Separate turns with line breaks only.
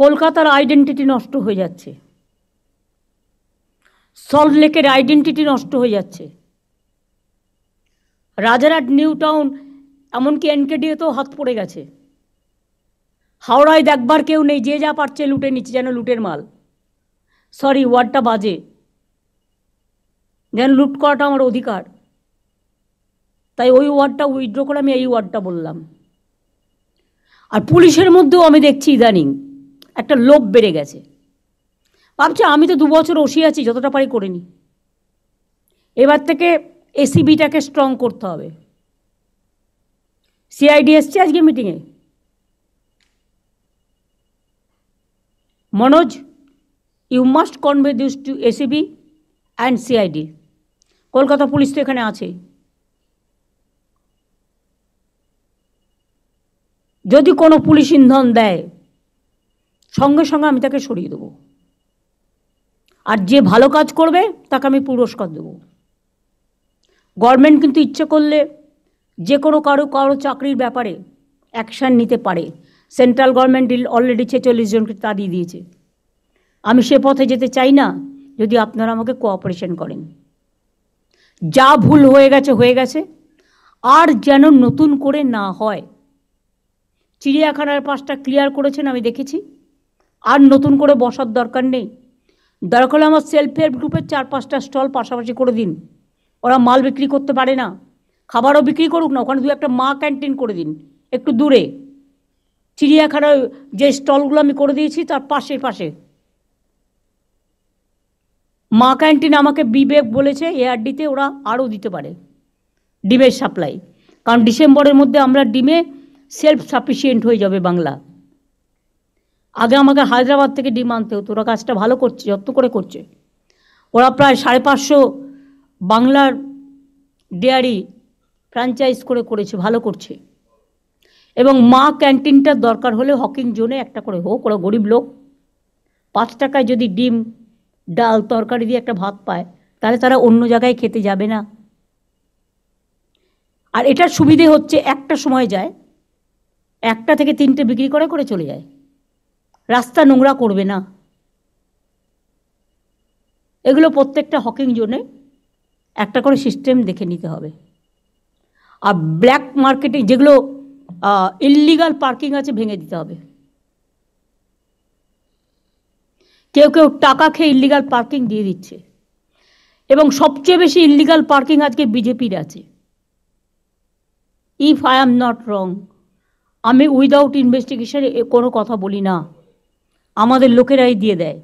কলকাতার আইডেন্টিটি নষ্ট হয়ে যাচ্ছে, সল্ট লেকের আইডেন্টিটি নষ্ট হয়ে যাচ্ছে, রাজারহাট নিউ টাউন এমনকি এনকেডিতেও হাত পড়ে গেছে। হাওড়ায় দেখবার কেউ নেই, যে যা পারছে লুটে নিচ্ছে, যেন লুটের মাল। সরি, ওয়ার্ডটা বাজে, যেন লুট করাটা আমার অধিকার, তাই ওই ওয়ার্ডটা উইথড্র করে আমি এই ওয়ার্ডটা বললাম। আর পুলিশের মধ্যেও আমি দেখছি ইদানিং একটা লোভ বেড়ে গেছে। ভাবছি আমি তো 2 বছর ওসি আছি, যতটা পারি করে নি, এবার থেকে এসিবিটাকে স্ট্রং করতে হবে। সিআইডি এসছে আজকে মিটিংয়ে। Manoj, you must convey this to ACB and CID. Kolkata police তো এখানে আছে। যদি কোনো পুলিশ ইন্ধন দেয়, সঙ্গে সঙ্গে আমি তাকে সরিয়ে দেবো, আর যে ভালো কাজ করবে তাকে আমি পুরস্কার দেবো। গভর্নমেন্ট কিন্তু ইচ্ছে করলে যে কোনো কারো চাকরির ব্যাপারে অ্যাকশান নিতে পারে। সেন্ট্রাল গভর্নমেন্ট অলরেডি 46 জনকে তাড়িয়ে দিয়েছে। আমি সে পথে যেতে চাই না, যদি আপনারা আমাকে কোঅপারেশন করেন। যা ভুল হয়ে গেছে, আর যেন নতুন করে না হয়। চিড়িয়াখানার পাশটা ক্লিয়ার করেছেন, আমি দেখেছি, আর নতুন করে বসার দরকার নেই। দরকার হলে আমার সেলফ হেল্প গ্রুপের 4-5টা স্টল পাশাপাশি করে দিন। ওরা মাল বিক্রি করতে পারে না, খাবারও বিক্রি করুক না, ওখানে 2-একটা মা ক্যান্টিন করে দিন একটু দূরে। চিড়িয়াখানার যে স্টলগুলো আমি করে দিয়েছি তার পাশে মা ক্যান্টিন আমাকে বিবেক বলেছে এআরডিতে ওরা আরও দিতে পারে ডিমের সাপ্লাই, কারণ ডিসেম্বরের মধ্যে আমরা ডিমে সেলফ সাফিসিয়েন্ট হয়ে যাবে বাংলা। আগে আমাকে হায়দ্রাবাদ থেকে ডিম আনতে হতো, ওরা কাজটা ভালো করছে, যত্ন করে করছে। ওরা প্রায় 550 বাংলার ডেয়ারি ফ্র্যাঞ্চাইজ করেছে, ভালো করছে। এবং মা ক্যান্টিনটার দরকার হলে হকিং জোনে একটা করে হোক, ওরা গরিব লোক, 5 টাকায় যদি ডিম ডাল তরকারি দিয়ে একটা ভাত পায়, তাহলে তারা অন্য জায়গায় খেতে যাবে না। আর এটার সুবিধে হচ্ছে একটা সময় যায়, 1টা থেকে 3টে বিক্রি করে চলে যায়, রাস্তা নোংরা করবে না। এগুলো প্রত্যেকটা হকিং জোনে একটা করে সিস্টেম দেখে নিতে হবে। আর ব্ল্যাক মার্কেটে যেগুলো ইললিগাল পার্কিং আছে ভেঙে দিতে হবে। কেউ টাকা খেয়ে ইললিগাল পার্কিং দিয়ে দিচ্ছে, এবং সবচেয়ে বেশি ইললিগাল পার্কিং আজকে বিজেপির আছে। If I am not wrong, আমি উইদাউট ইনভেস্টিগেশন কোনো কথা বলি না, আমাদের লোকেরাই দিয়ে দেয়।